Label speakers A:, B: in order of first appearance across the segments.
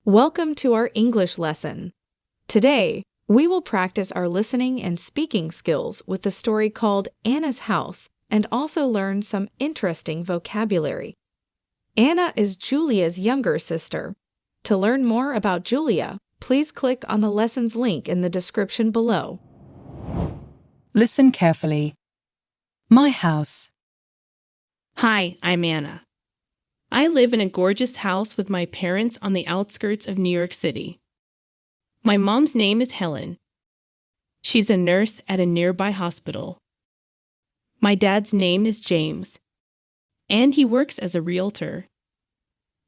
A: Welcome to our English lesson. Today, we will practice our listening and speaking skills with the story called Anna's House and also learn some interesting vocabulary. Anna is Julia's younger sister. To learn more about Julia, please click on the lesson's link in the description below.
B: Listen carefully. My house.
C: Hi, I'm Anna. I live in a gorgeous house with my parents on the outskirts of New York City. My mom's name is Helen. She's a nurse at a nearby hospital. My dad's name is James, and he works as a realtor.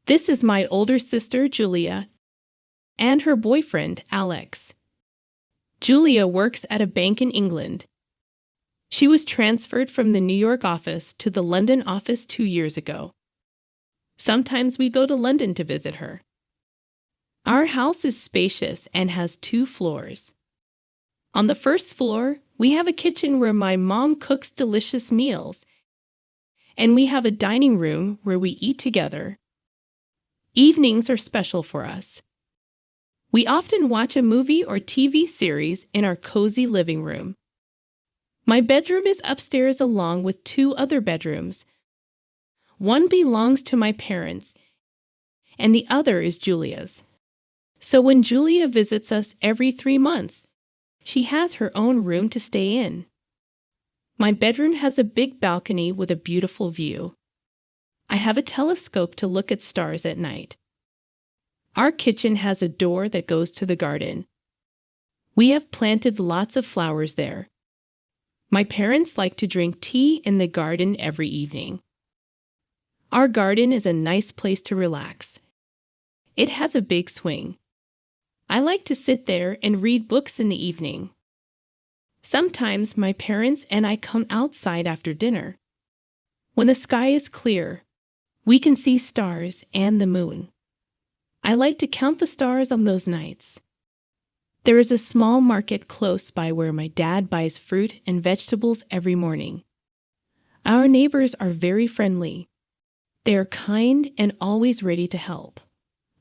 C: This is my older sister, Julia, and her boyfriend, Alex. Julia works at a bank in England. She was transferred from the New York office to the London office 2 years ago. Sometimes we go to London to visit her. Our house is spacious and has 2 floors. On the first floor, we have a kitchen where my mom cooks delicious meals, and we have a dining room where we eat together. Evenings are special for us. We often watch a movie or TV series in our cozy living room. My bedroom is upstairs along with 2 other bedrooms. One belongs to my parents, and the other is Julia's. So when Julia visits us every 3 months, she has her own room to stay in. My bedroom has a big balcony with a beautiful view. I have a telescope to look at stars at night. Our kitchen has a door that goes to the garden. We have planted lots of flowers there. My parents like to drink tea in the garden every evening. Our garden is a nice place to relax. It has a big swing. I like to sit there and read books in the evening. Sometimes my parents and I come outside after dinner. When the sky is clear, we can see stars and the moon. I like to count the stars on those nights. There is a small market close by where my dad buys fruit and vegetables every morning. Our neighbors are very friendly. They are kind and always ready to help.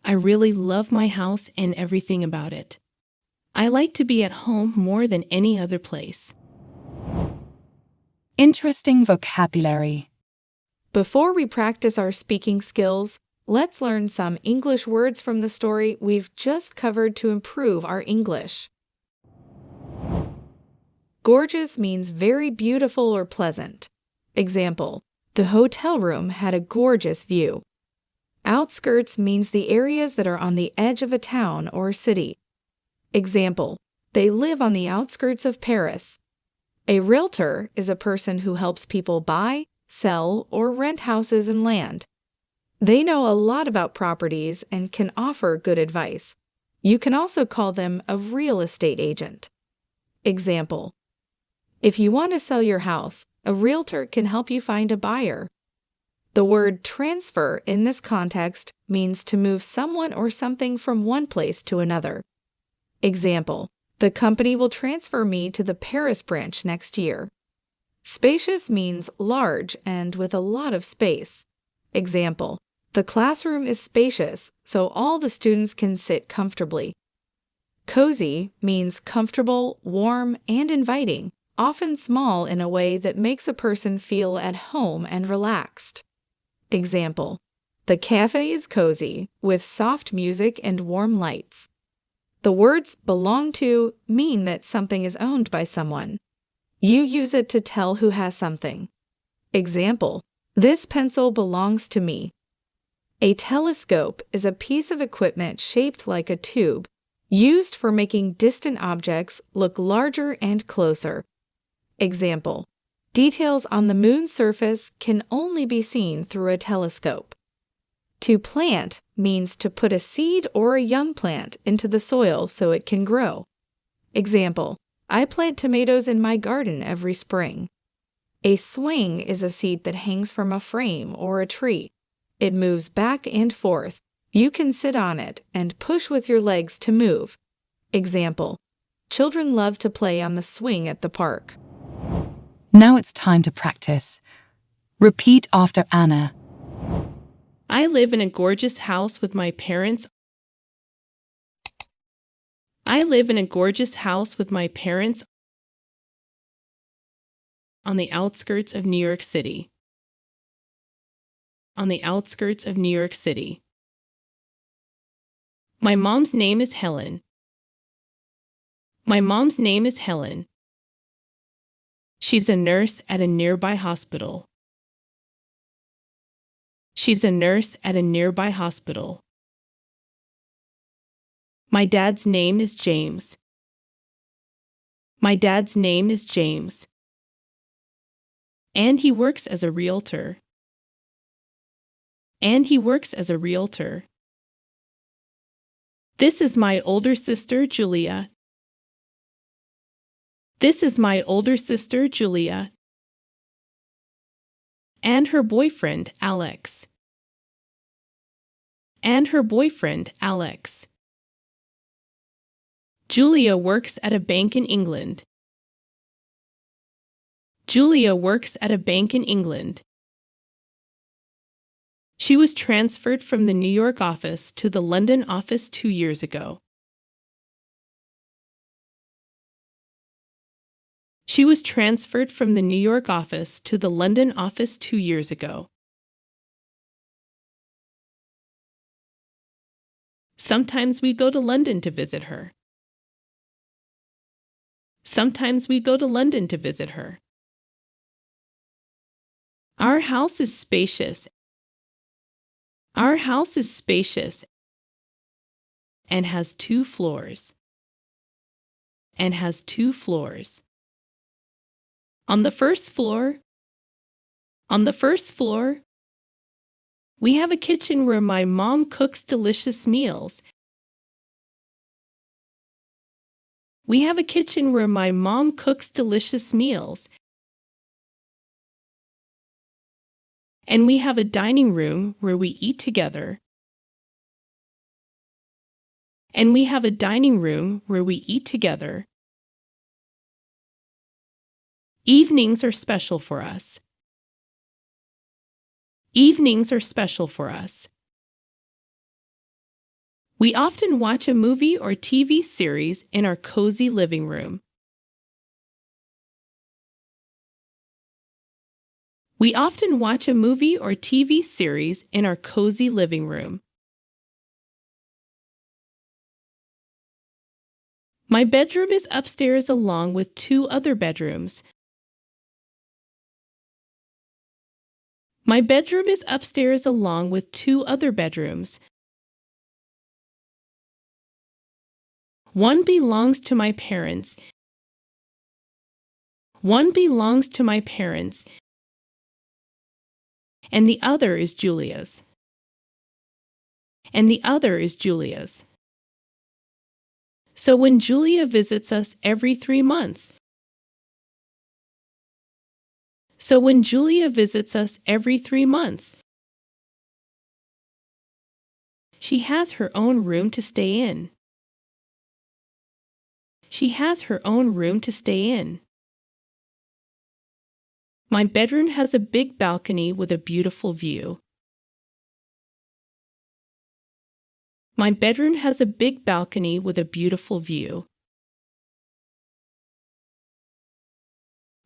C: I really love my house and everything about it. I like to be at home more than any other place.
B: Interesting vocabulary.
A: Before we practice our speaking skills, let's learn some English words from the story we've just covered to improve our English. Gorgeous means very beautiful or pleasant. Example: the hotel room had a gorgeous view. Outskirts means the areas that are on the edge of a town or city. Example: they live on the outskirts of Paris. A realtor is a person who helps people buy, sell, or rent houses and land. They know a lot about properties and can offer good advice. You can also call them a real estate agent. Example: if you want to sell your house, a realtor can help you find a buyer. The word transfer in this context means to move someone or something from one place to another. Example: the company will transfer me to the Paris branch next year. Spacious means large and with a lot of space. Example: the classroom is spacious, so all the students can sit comfortably. Cozy means comfortable, warm, and inviting, often small in a way that makes a person feel at home and relaxed. Example: the cafe is cozy, with soft music and warm lights. The words belong to mean that something is owned by someone. You use it to tell who has something. Example: this pencil belongs to me. A telescope is a piece of equipment shaped like a tube, used for making distant objects look larger and closer. Example: details on the moon's surface can only be seen through a telescope. To plant means to put a seed or a young plant into the soil so it can grow. Example: I plant tomatoes in my garden every spring. A swing is a seat that hangs from a frame or a tree. It moves back and forth. You can sit on it and push with your legs to move. Example: children love to play on the swing at the park.
B: Now it's time to practice. Repeat after Anna.
C: I live in a gorgeous house with my parents I live in a gorgeous house with my parents on the outskirts of New York City. On the outskirts of New York City. My mom's name is Helen. My mom's name is Helen. She's a nurse at a nearby hospital. She's a nurse at a nearby hospital. My dad's name is James. My dad's name is James. And he works as a realtor. And he works as a realtor. This is my older sister, Julia. This is my older sister, Julia. And her boyfriend, Alex. And her boyfriend, Alex. Julia works at a bank in England. Julia works at a bank in England. She was transferred from the New York office to the London office 2 years ago. She was transferred from the New York office to the London office 2 years ago. Sometimes we go to London to visit her. Sometimes we go to London to visit her. Our house is spacious. Our house is spacious and has 2 floors. And has 2 floors. On the first floor, we have a kitchen where my mom cooks delicious meals. We have a kitchen where my mom cooks delicious meals. And we have a dining room where we eat together. And we have a dining room where we eat together. Evenings are special for us. Evenings are special for us. We often watch a movie or TV series in our cozy living room. We often watch a movie or TV series in our cozy living room. My bedroom is upstairs along with 2 other bedrooms. My bedroom is upstairs along with 2 other bedrooms. One belongs to my parents. One belongs to my parents. And the other is Julia's. And the other is Julia's. So when Julia visits us every 3 months. So when Julia visits us every 3 months. She has her own room to stay in. She has her own room to stay in. My bedroom has a big balcony with a beautiful view. My bedroom has a big balcony with a beautiful view.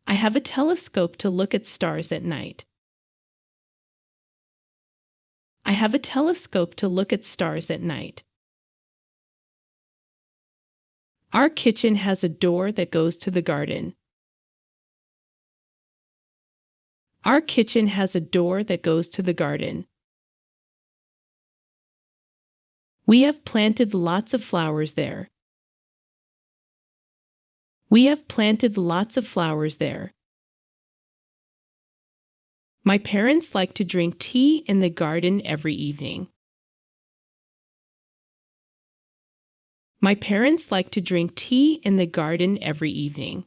C: I have a telescope to look at stars at night. I have a telescope to look at stars at night. Our kitchen has a door that goes to the garden. Our kitchen has a door that goes to the garden. We have planted lots of flowers there. We have planted lots of flowers there. My parents like to drink tea in the garden every evening. My parents like to drink tea in the garden every evening.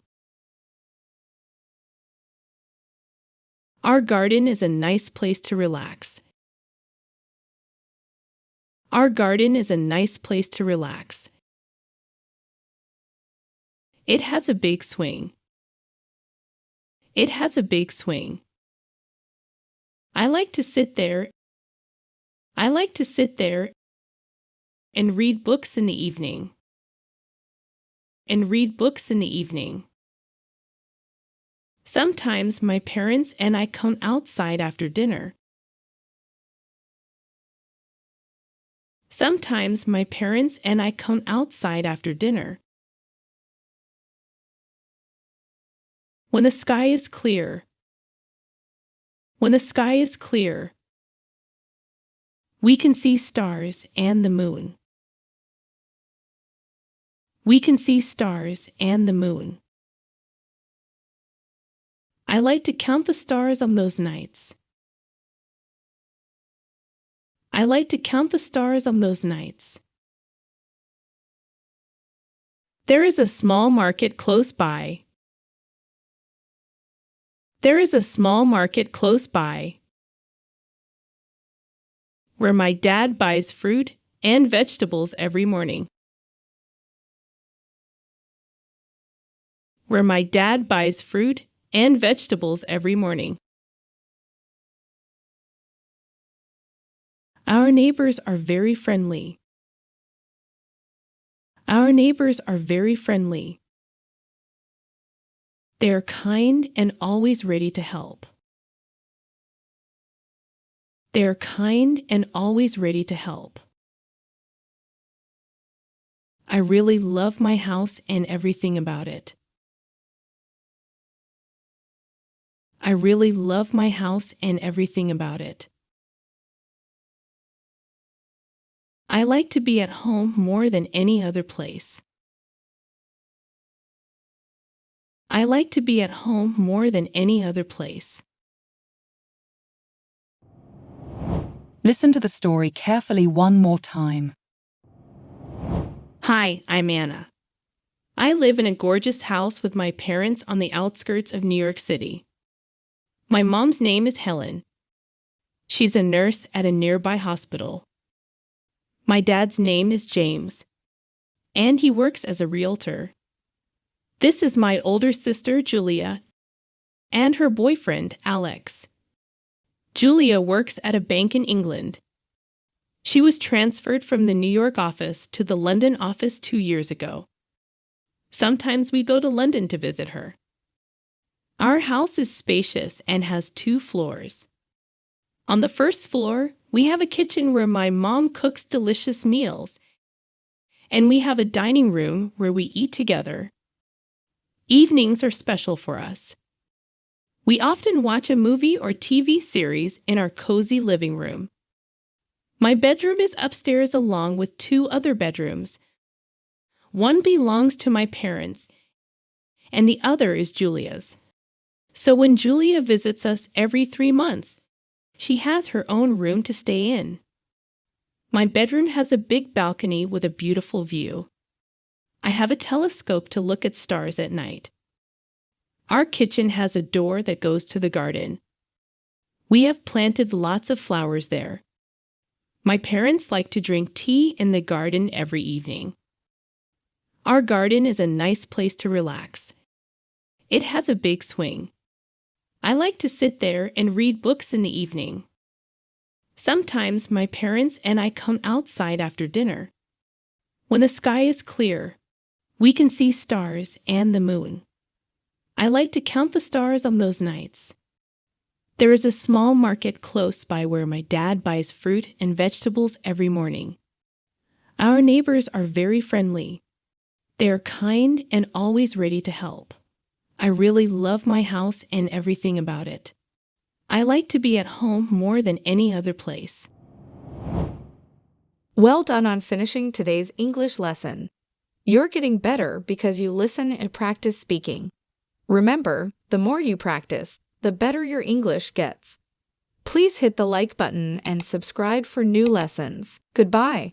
C: Our garden is a nice place to relax. Our garden is a nice place to relax. It has a big swing. It has a big swing. I like to sit there. I like to sit there and read books in the evening. and read books in the evening. Sometimes my parents and I come outside after dinner. Sometimes my parents and I come outside after dinner. When the sky is clear. When the sky is clear, we can see stars and the moon. We can see stars and the moon. I like to count the stars on those nights. I like to count the stars on those nights. There is a small market close by. There is a small market close by where my dad buys fruit and vegetables every morning. Where my dad buys fruit and vegetables every morning. Our neighbors are very friendly. Our neighbors are very friendly. They are kind and always ready to help. They are kind and always ready to help. I really love my house and everything about it. I really love my house and everything about it. I like to be at home more than any other place. I like to be at home more than any other place.
B: Listen to the story carefully one more time.
C: Hi, I'm Anna. I live in a gorgeous house with my parents on the outskirts of New York City. My mom's name is Helen. She's a nurse at a nearby hospital. My dad's name is James, and he works as a realtor. This is my older sister, Julia, and her boyfriend, Alex. Julia works at a bank in England. She was transferred from the New York office to the London office 2 years ago. Sometimes we go to London to visit her. Our house is spacious and has 2 floors. On the first floor, we have a kitchen where my mom cooks delicious meals, and we have a dining room where we eat together. Evenings are special for us. We often watch a movie or TV series in our cozy living room. My bedroom is upstairs along with 2 other bedrooms. One belongs to my parents, and the other is Julia's. So when Julia visits us every 3 months, she has her own room to stay in. My bedroom has a big balcony with a beautiful view. I have a telescope to look at stars at night. Our kitchen has a door that goes to the garden. We have planted lots of flowers there. My parents like to drink tea in the garden every evening. Our garden is a nice place to relax. It has a big swing. I like to sit there and read books in the evening. Sometimes my parents and I come outside after dinner. When the sky is clear, we can see stars and the moon. I like to count the stars on those nights. There is a small market close by where my dad buys fruit and vegetables every morning. Our neighbors are very friendly. They are kind and always ready to help. I really love my house and everything about it. I like to be at home more than any other place.
A: Well done on finishing today's English lesson. You're getting better because you listen and practice speaking. Remember, the more you practice, the better your English gets. Please hit the like button and subscribe for new lessons. Goodbye.